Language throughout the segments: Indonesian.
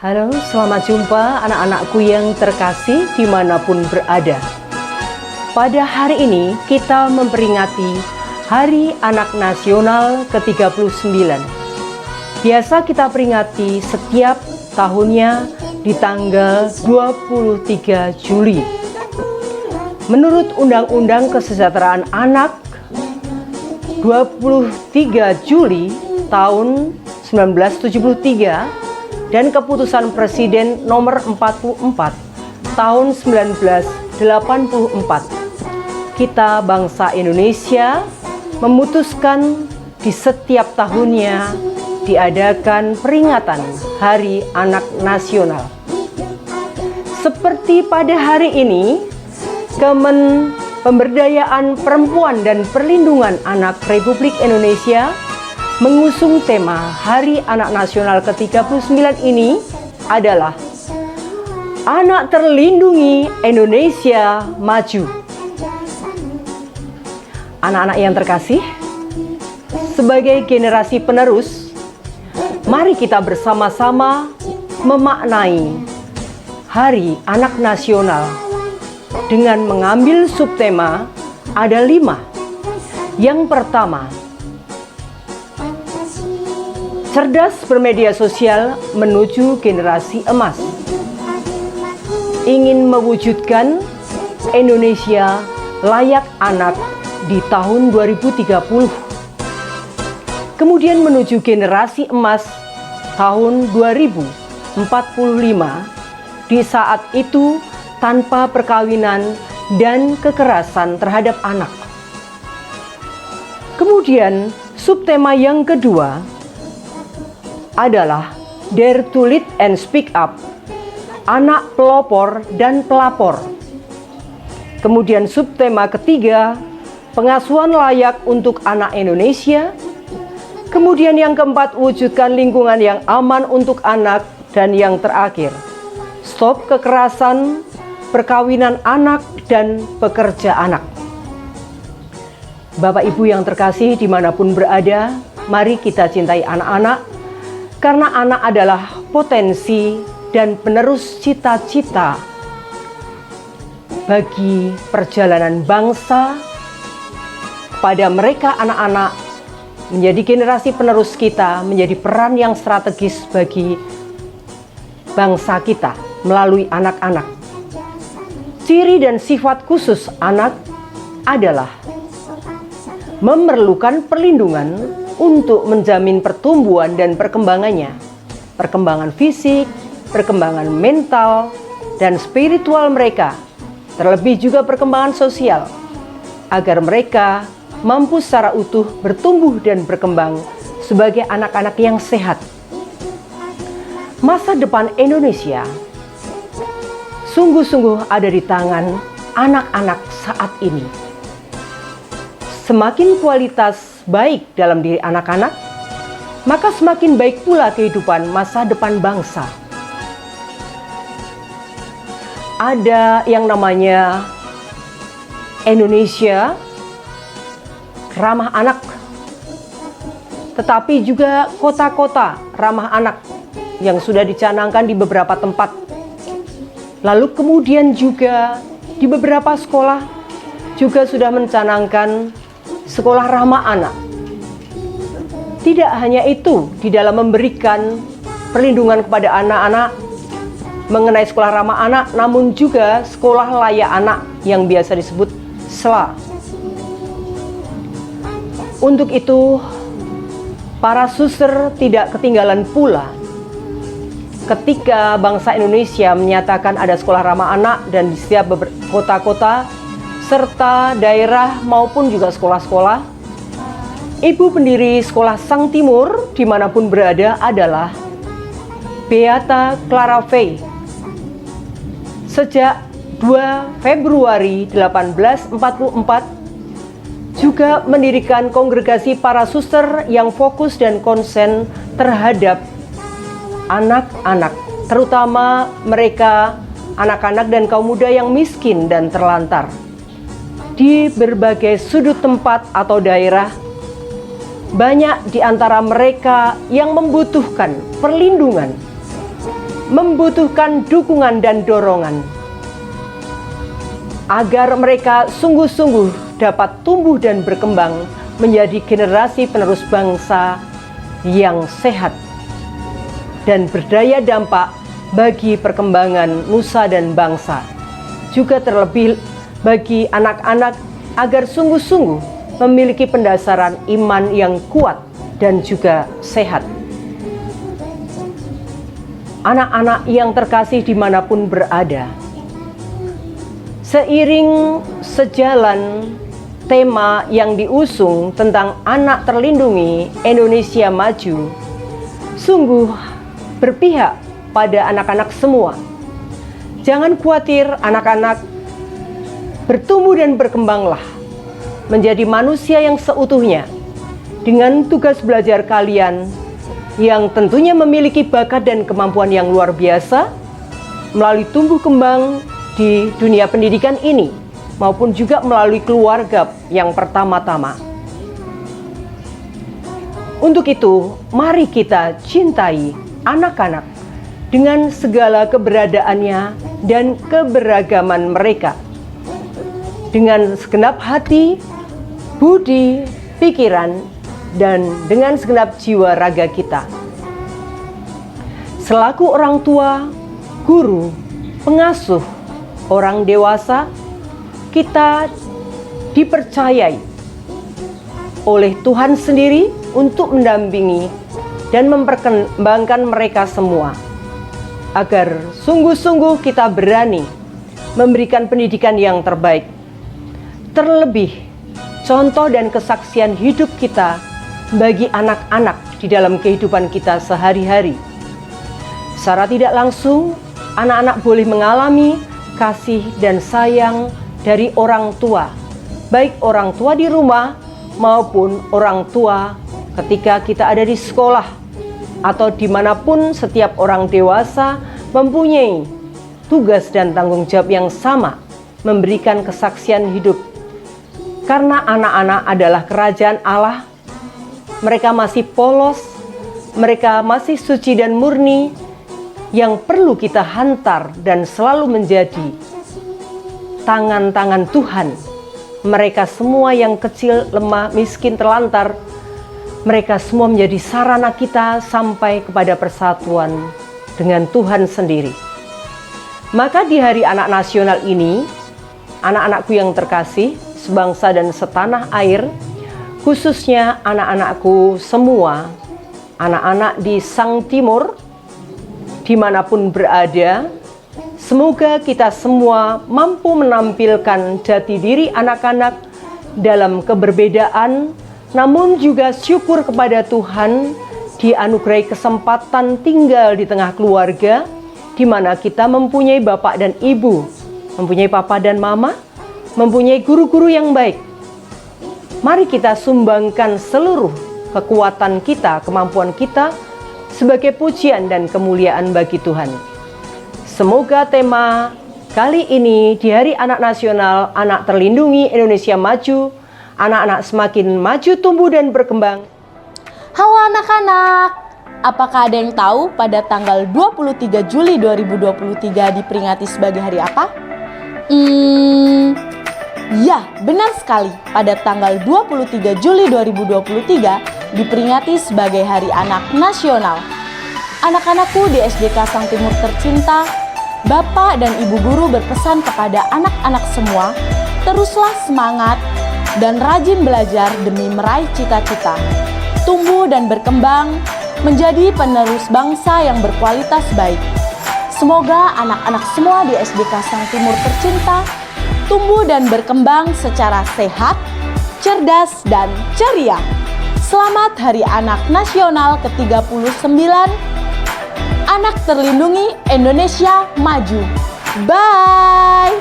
Halo, selamat jumpa anak-anakku yang terkasih dimanapun berada. Pada hari ini kita memperingati Hari Anak Nasional ke-39. Biasa kita peringati setiap tahunnya di tanggal 23 Juli. Menurut Undang-Undang Kesejahteraan Anak 23 Juli tahun 1973 dan Keputusan Presiden Nomor 44 tahun 1984, kita bangsa Indonesia memutuskan di setiap tahunnya diadakan peringatan Hari Anak Nasional. Seperti pada hari ini, Kemen Pemberdayaan Perempuan dan Perlindungan Anak Republik Indonesia mengusung tema Hari Anak Nasional ke-39 ini adalah Anak Terlindungi Indonesia Maju. Anak-anak yang terkasih, sebagai generasi penerus, mari kita bersama-sama memaknai Hari Anak Nasional dengan mengambil subtema ada 5. Yang pertama, cerdas bermedia sosial menuju generasi emas. Ingin mewujudkan Indonesia layak anak di tahun 2030. Kemudian menuju generasi emas tahun 2045. Di saat itu tanpa perkawinan dan kekerasan terhadap anak. Kemudian subtema yang kedua adalah Dare to Lead and Speak Up, anak pelopor dan pelapor. Kemudian subtema ketiga, pengasuhan layak untuk anak Indonesia. Kemudian yang keempat, wujudkan lingkungan yang aman untuk anak. Dan yang terakhir, stop kekerasan, perkawinan anak, dan pekerja anak. Bapak Ibu yang terkasih dimanapun berada, mari kita cintai anak-anak, karena anak adalah potensi dan penerus cita-cita bagi perjalanan bangsa. Pada mereka anak-anak menjadi generasi penerus kita, menjadi peran yang strategis bagi bangsa kita melalui anak-anak. Ciri dan sifat khusus anak adalah memerlukan perlindungan untuk menjamin pertumbuhan dan perkembangannya, perkembangan fisik, perkembangan mental, dan spiritual mereka, terlebih juga perkembangan sosial, agar mereka mampu secara utuh bertumbuh dan berkembang sebagai anak-anak yang sehat. Masa depan Indonesia sungguh-sungguh ada di tangan anak-anak saat ini. Semakin kualitas baik dalam diri anak-anak, maka semakin baik pula kehidupan masa depan bangsa. Ada yang namanya Indonesia ramah anak, tetapi juga kota-kota ramah anak yang sudah dicanangkan di beberapa tempat. Lalu kemudian juga di beberapa sekolah juga sudah mencanangkan sekolah ramah anak. Tidak hanya itu, di dalam memberikan perlindungan kepada anak-anak mengenai sekolah ramah anak, namun juga sekolah layak anak yang biasa disebut SLA. Untuk itu, para suster tidak ketinggalan pula ketika bangsa Indonesia menyatakan ada sekolah ramah anak dan di setiap kota-kota serta daerah maupun juga sekolah-sekolah. Ibu pendiri Sekolah Sang Timur dimanapun berada adalah Beata Clara Fey. Sejak 2 Februari 1844 juga mendirikan kongregasi para suster yang fokus dan konsen terhadap anak-anak, terutama mereka anak-anak dan kaum muda yang miskin dan terlantar. Di berbagai sudut tempat atau daerah, banyak di antara mereka yang membutuhkan perlindungan membutuhkan dukungan dan dorongan agar mereka sungguh-sungguh dapat tumbuh dan berkembang menjadi generasi penerus bangsa yang sehat dan berdaya dampak bagi perkembangan nusa dan bangsa. Juga terlebih bagi anak-anak agar sungguh-sungguh memiliki pendasaran iman yang kuat dan juga sehat. Anak-anak yang terkasih dimanapun berada, seiring sejalan tema yang diusung tentang anak terlindungi Indonesia Maju, sungguh berpihak pada anak-anak semua. Jangan khawatir anak-anak, bertumbuh dan berkembanglah menjadi manusia yang seutuhnya dengan tugas belajar kalian yang tentunya memiliki bakat dan kemampuan yang luar biasa melalui tumbuh kembang di dunia pendidikan ini maupun juga melalui keluarga yang pertama-tama. Untuk itu, mari kita cintai anak-anak dengan segala keberadaannya dan keberagaman mereka. Dengan segenap hati, budi, pikiran, dan dengan segenap jiwa raga kita. Selaku orang tua, guru, pengasuh, orang dewasa, kita dipercayai oleh Tuhan sendiri untuk mendampingi dan memperkembangkan mereka semua, agar sungguh-sungguh kita berani memberikan pendidikan yang terbaik. Terlebih, contoh dan kesaksian hidup kita bagi anak-anak di dalam kehidupan kita sehari-hari. Secara tidak langsung, anak-anak boleh mengalami kasih dan sayang dari orang tua, baik orang tua di rumah maupun orang tua ketika kita ada di sekolah atau dimanapun. Setiap orang dewasa mempunyai tugas dan tanggung jawab yang sama, memberikan kesaksian hidup. Karena anak-anak adalah kerajaan Allah, mereka masih polos, mereka masih suci dan murni, yang perlu kita hantar dan selalu menjadi tangan-tangan Tuhan. Mereka semua yang kecil, lemah, miskin, terlantar, mereka semua menjadi sarana kita sampai kepada persatuan dengan Tuhan sendiri. Maka di Hari Anak Nasional ini, anak-anakku yang terkasih, sebangsa dan setanah air, khususnya anak-anakku semua, anak-anak di Sang Timur, dimanapun berada, semoga kita semua mampu menampilkan jati diri anak-anak dalam keberbedaan, namun juga syukur kepada Tuhan dianugerahi kesempatan tinggal di tengah keluarga, di mana kita mempunyai bapak dan ibu, mempunyai papa dan mama, mempunyai guru-guru yang baik. Mari kita sumbangkan seluruh kekuatan kita, kemampuan kita sebagai pujian dan kemuliaan bagi Tuhan. Semoga tema kali ini di Hari Anak Nasional, Anak Terlindungi Indonesia Maju, anak-anak semakin maju, tumbuh, dan berkembang. Halo anak-anak, apakah ada yang tahu pada tanggal 23 Juli 2023 diperingati sebagai hari apa? Ya, benar sekali. Pada tanggal 23 Juli 2023 diperingati sebagai Hari Anak Nasional. Anak-anakku di SDK Sang Timur tercinta, Bapak dan Ibu Guru berpesan kepada anak-anak semua, teruslah semangat dan rajin belajar demi meraih cita-cita, tumbuh dan berkembang menjadi penerus bangsa yang berkualitas baik. Semoga anak-anak semua di SDK Sang Timur tercinta tumbuh dan berkembang secara sehat, cerdas, dan ceria. Selamat Hari Anak Nasional ke-39. Anak Terlindungi Indonesia Maju. Bye!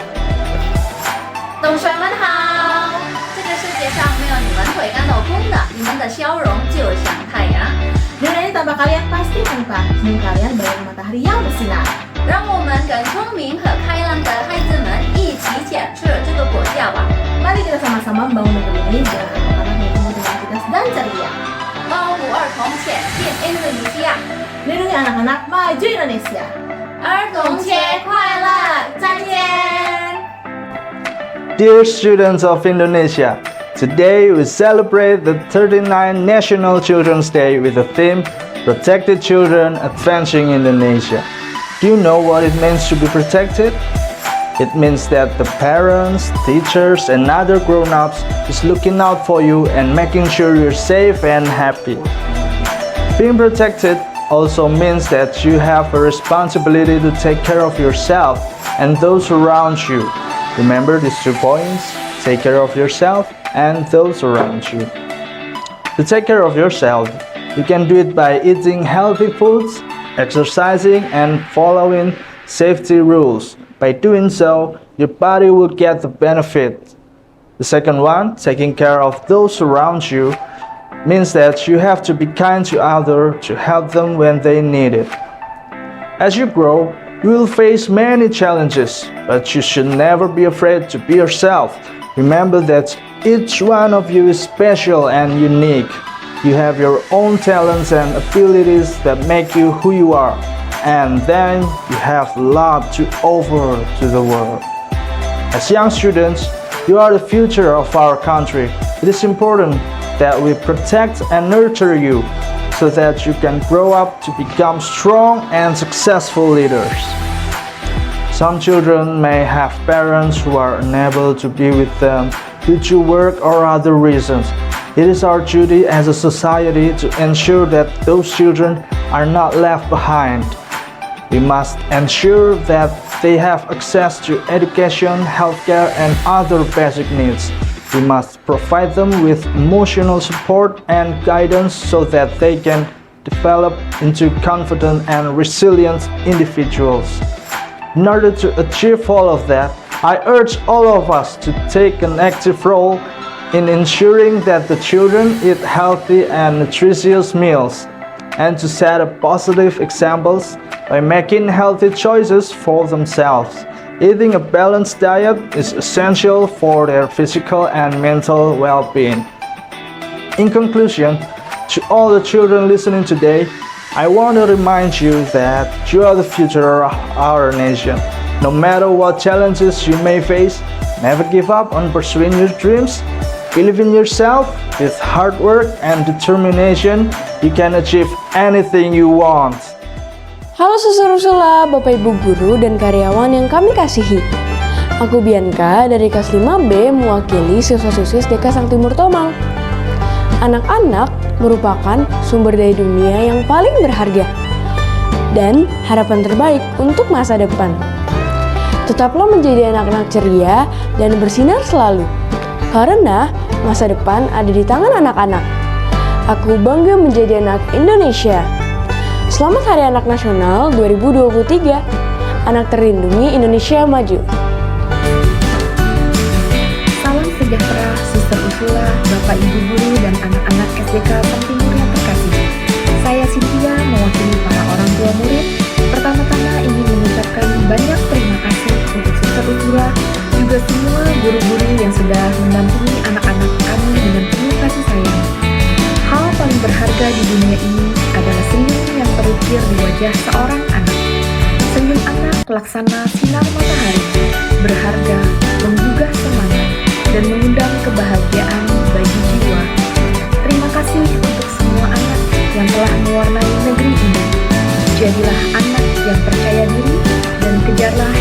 同学们好，这个世界上没有你们会感到空的，你们的笑容就像太阳。 Dunia ini tanpa kalian pasti hampa, senyum kalian bagaikan matahari yang bersinar. 让我们跟聪明和开朗的孩子们一起建设这个国家吧。 Mari kita sama-sama membangun negeri ini dengan anak-anak yang penuh dengan cerdas dan ceria. 保护儿童，前进 Indonesia。 Lindungi anak-anak, maju Indonesia. 儿童节快乐，再见。 Dear students of Indonesia, today we celebrate the 39th National Children's Day with the theme Protected Children Advancing Indonesia. Do you know what it means to be protected? It means that the parents, teachers, and other grown-ups is looking out for you and making sure you're safe and happy. Being protected also means that you have a responsibility to take care of yourself and those around you. Remember these 2 points: take care of yourself and those around you. To take care of yourself, you can do it by eating healthy foods, exercising, and following safety rules. By doing so, your body will get the benefit. The second one, taking care of those around you, means that you have to be kind to others to help them when they need it. As you grow, you will face many challenges, but you should never be afraid to be yourself. Remember that each one of you is special and unique. You have your own talents and abilities that make you who you are. And then you have love to offer to the world. As young students, you are the future of our country. It is important that we protect and nurture you so that you can grow up to become strong and successful leaders. Some children may have parents who are unable to be with them due to work or other reasons. It is our duty as a society to ensure that those children are not left behind. We must ensure that they have access to education, healthcare, and other basic needs. We must provide them with emotional support and guidance so that they can develop into confident and resilient individuals. In order to achieve all of that, I urge all of us to take an active role in ensuring that the children eat healthy and nutritious meals, and to set a positive examples by making healthy choices for themselves. Eating a balanced diet is essential for their physical and mental well-being. In conclusion, to all the children listening today, I want to remind you that you are the future of our nation. No matter what challenges you may face, never give up on pursuing your dreams. Believe in yourself. With hard work and determination, you can achieve anything you want. Halo Susur-Sula, Bapak Ibu Guru dan karyawan yang kami kasihi. Aku Bianca dari kelas 5B mewakili siswa-siswi SDK Sang Timur Tomang. Anak-anak merupakan sumber daya dunia yang paling berharga dan harapan terbaik untuk masa depan. Tetaplah menjadi anak-anak ceria dan bersinar selalu, karena masa depan ada di tangan anak-anak. Aku bangga menjadi anak Indonesia. Selamat Hari Anak Nasional 2023. Anak terlindungi, Indonesia maju. Salam sejahtera, Suster Ursula, Bapak Ibu Guru, dan anak-anak SDK Sang Timur yang terkasih. Saya Cynthia mewakili para orang tua murid. Pertama-tama ingin mengucapkan banyak terima kasih untuk Suster Ursula, juga semua guru-guru yang sudah mendampingi anak-anak kami dengan penuh kasih sayang. Hal paling berharga di dunia ini adalah senyum yang terukir di wajah seorang anak. Senyum anak laksana sinar matahari, berharga, menggugah semangat, dan mengundang kebahagiaan bagi jiwa. Terima kasih untuk semua anak yang telah mewarnai negeri ini. Jadilah anak yang percaya diri dan kejarlah